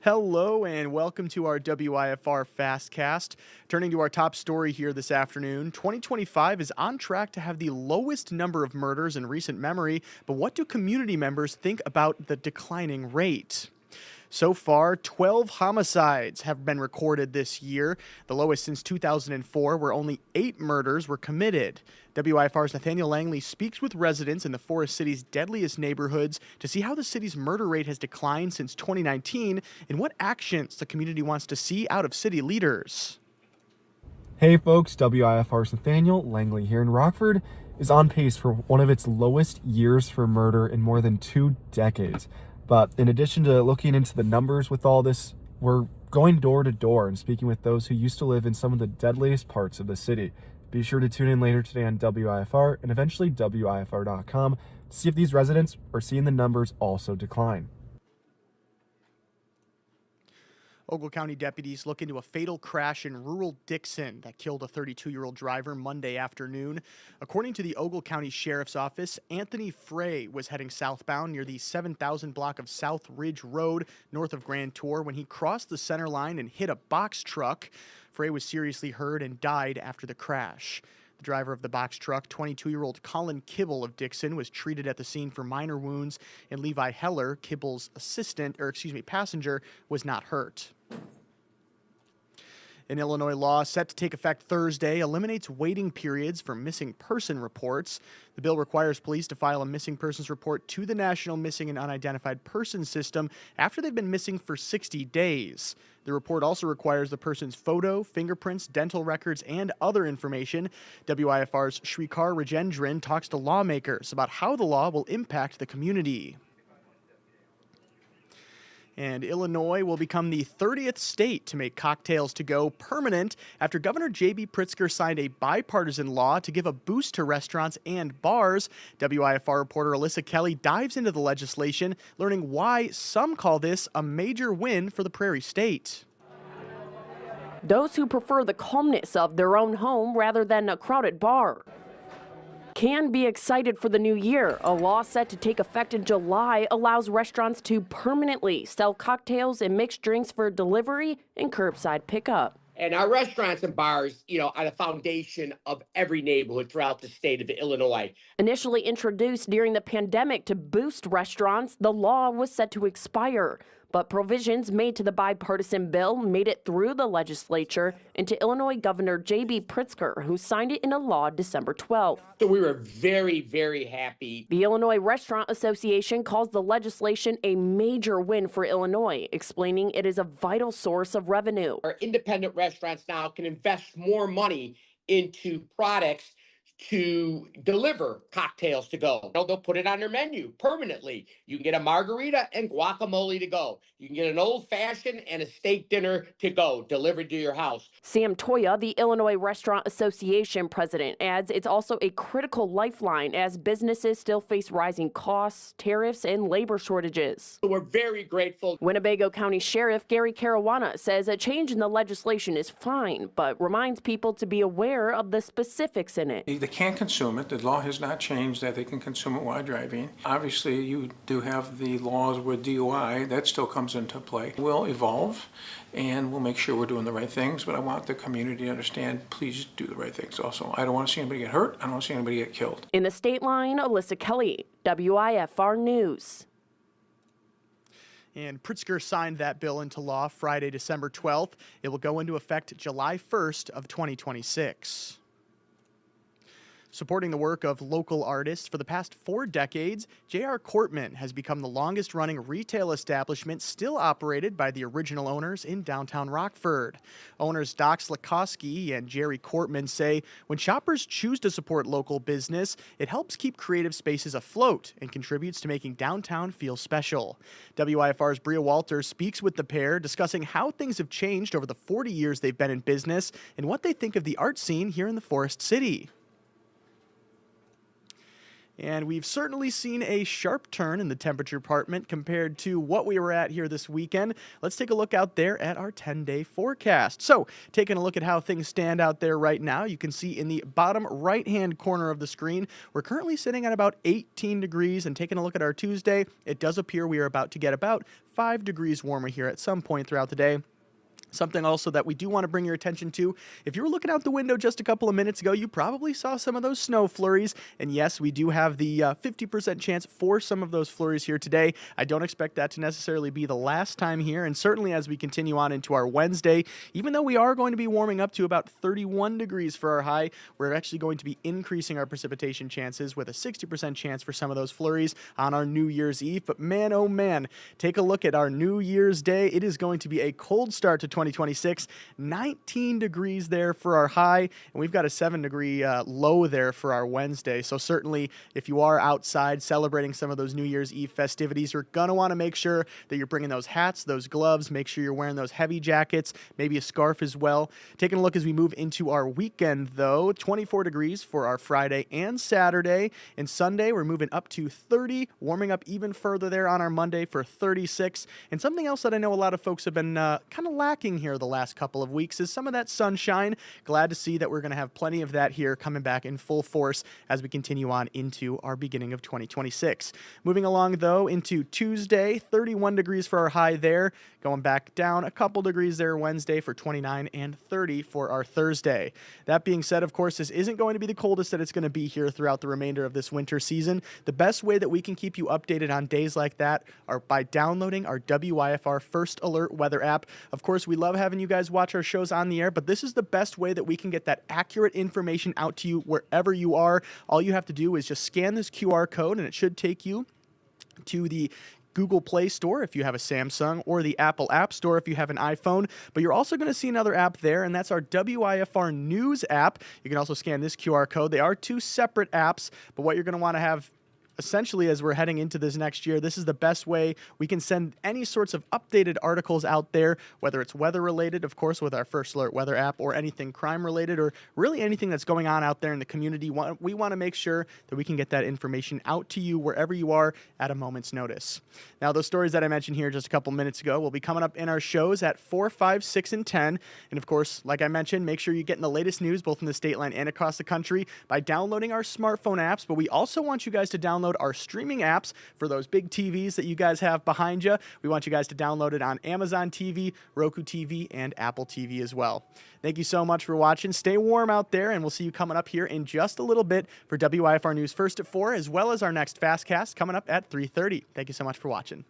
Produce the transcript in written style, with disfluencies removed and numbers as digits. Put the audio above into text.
Hello and welcome to our WIFR FastCast. Turning to our top story here this afternoon, 2025 is on track to have the lowest number of murders in recent memory, but what do community members think about the declining rate? So far, 12 homicides have been recorded this year, the lowest since 2004, where only 8 murders were committed. WIFR's Nathaniel Langley speaks with residents in the Forest City's deadliest neighborhoods to see how the city's murder rate has declined since 2019 and what actions the community wants to see out of city leaders. Hey folks, WIFR's Nathaniel Langley here in Rockford is on pace for one of its lowest years for murder in more than 2 decades. But in addition to looking into the numbers with all this, we're going door to door and speaking with those who used to live in some of the deadliest parts of the city. Be sure to tune in later today on WIFR and eventually WIFR.com to see if these residents are seeing the numbers also decline. Ogle County deputies look into a fatal crash in rural Dixon that killed a 32-year-old driver Monday afternoon. According to the Ogle County Sheriff's Office, Anthony Frey was heading southbound near the 7,000 block of South Ridge Road north of Grand Tour when he crossed the center line and hit a box truck. Frey was seriously hurt and died after the crash. The driver of the box truck, 22-year-old Colin Kibble of Dixon, was treated at the scene for minor wounds, and Levi Heller, Kibble's passenger, was not hurt. An Illinois law set to take effect Thursday eliminates waiting periods for missing person reports. The bill requires police to file a missing persons report to the National Missing and Unidentified Persons System after they've been missing for 60 days. The report also requires the person's photo, fingerprints, dental records, and other information. WIFR's Shrikar Rajendran talks to lawmakers about how the law will impact the community. And Illinois will become the 30th state to make cocktails to go permanent after Governor J.B. Pritzker signed a bipartisan law to give a boost to restaurants and bars. WIFR reporter Alyssa Kelly dives into the legislation, learning why some call this a major win for the Prairie State. Those who prefer the calmness of their own home rather than a crowded bar can be excited for the new year. A law set to take effect in July allows restaurants to permanently sell cocktails and mixed drinks for delivery and curbside pickup. And our restaurants and bars, are the foundation of every neighborhood throughout the state of Illinois. Initially introduced during the pandemic to boost restaurants, the law was set to expire. But provisions made to the bipartisan bill made it through the legislature and to Illinois Governor J.B. Pritzker, who signed it into law December 12th. So we were very, very happy. The Illinois Restaurant Association calls the legislation a major win for Illinois, explaining it is a vital source of revenue. Our independent restaurants now can invest more money into products to deliver cocktails to go. They'll put it on their menu permanently. You can get a margarita and guacamole to go. You can get an old fashioned and a steak dinner to go, delivered to your house. Sam Toya, the Illinois Restaurant Association president, adds it's also a critical lifeline as businesses still face rising costs, tariffs, and labor shortages. We're very grateful. Winnebago County Sheriff Gary Caruana says a change in the legislation is fine, but reminds people to be aware of the specifics in it. They can't consume it. The law has not changed that they can consume it while driving. Obviously, you do have the laws with DUI. That still comes into play. We'll evolve, and we'll make sure we're doing the right things, but I want the community to understand, please do the right things also. I don't want to see anybody get hurt. I don't want to see anybody get killed. In the state line, Alyssa Kelly, WIFR News. And Pritzker signed that bill into law Friday, December 12th. It will go into effect July 1st of 2026. Supporting the work of local artists for the past 4 decades, J.R. Cortman has become the longest-running retail establishment still operated by the original owners in downtown Rockford. Owners Doc Slakowski and Jerry Cortman say when shoppers choose to support local business, it helps keep creative spaces afloat and contributes to making downtown feel special. WIFR's Bria Walters speaks with the pair, discussing how things have changed over the 40 years they've been in business and what they think of the art scene here in the Forest City. And we've certainly seen a sharp turn in the temperature department compared to what we were at here this weekend. Let's take a look out there at our 10-day forecast. So, taking a look at how things stand out there right now, you can see in the bottom right-hand corner of the screen, we're currently sitting at about 18 degrees. And taking a look at our Tuesday, it does appear we are about to get about 5 degrees warmer here at some point throughout the day. Something also that we do want to bring your attention to, if you were looking out the window just a couple of minutes ago, you probably saw some of those snow flurries. And yes, we do have the 50% chance for some of those flurries here today. I don't expect that to necessarily be the last time here. And certainly as we continue on into our Wednesday, even though we are going to be warming up to about 31 degrees for our high, we're actually going to be increasing our precipitation chances with a 60% chance for some of those flurries on our New Year's Eve. But man, oh man, take a look at our New Year's Day. It is going to be a cold start to 2026, 19 degrees there for our high, and we've got a 7-degree low there for our Wednesday. So certainly, if you are outside celebrating some of those New Year's Eve festivities, you're going to want to make sure that you're bringing those hats, those gloves, make sure you're wearing those heavy jackets, maybe a scarf as well. Taking a look as we move into our weekend, though, 24 degrees for our Friday and Saturday, and Sunday we're moving up to 30, warming up even further there on our Monday for 36. And something else that I know a lot of folks have been kind of lacking here the last couple of weeks is some of that sunshine. Glad to see that we're going to have plenty of that here coming back in full force as we continue on into our beginning of 2026. Moving along, though, into Tuesday, 31 degrees for our high there, going back down a couple degrees there Wednesday for 29 and 30 for our Thursday. That being said, of course, this isn't going to be the coldest that it's going to be here throughout the remainder of this winter season. The best way that we can keep you updated on days like that are by downloading our WIFR First Alert weather app. Of course, we love having you guys watch our shows on the air, but this is the best way that we can get that accurate information out to you wherever you are. All you have to do is just scan this QR code, and it should take you to the Google Play Store if you have a Samsung, or the Apple App Store if you have an iPhone. But you're also going to see another app there, and that's our WIFR News app. You can also scan this QR code. They are two separate apps, but what you're going to want to have essentially, as we're heading into this next year, this is the best way we can send any sorts of updated articles out there, whether it's weather related, of course, with our First Alert weather app, or anything crime related, or really anything that's going on out there in the community. We want to make sure that we can get that information out to you wherever you are at a moment's notice. Now, those stories that I mentioned here just a couple minutes ago will be coming up in our shows at 4, 5, 6, and 10. And of course, like I mentioned, make sure you're getting the latest news both in the state line and across the country by downloading our smartphone apps. But we also want you guys to download our streaming apps for those big TVs that you guys have behind you. We want you guys to download it on Amazon TV, Roku TV, and Apple TV as well. Thank you so much for watching. Stay warm out there, and we'll see you coming up here in just a little bit for WIFR News First at 4, as well as our next FastCast coming up at 3:30. Thank you so much for watching.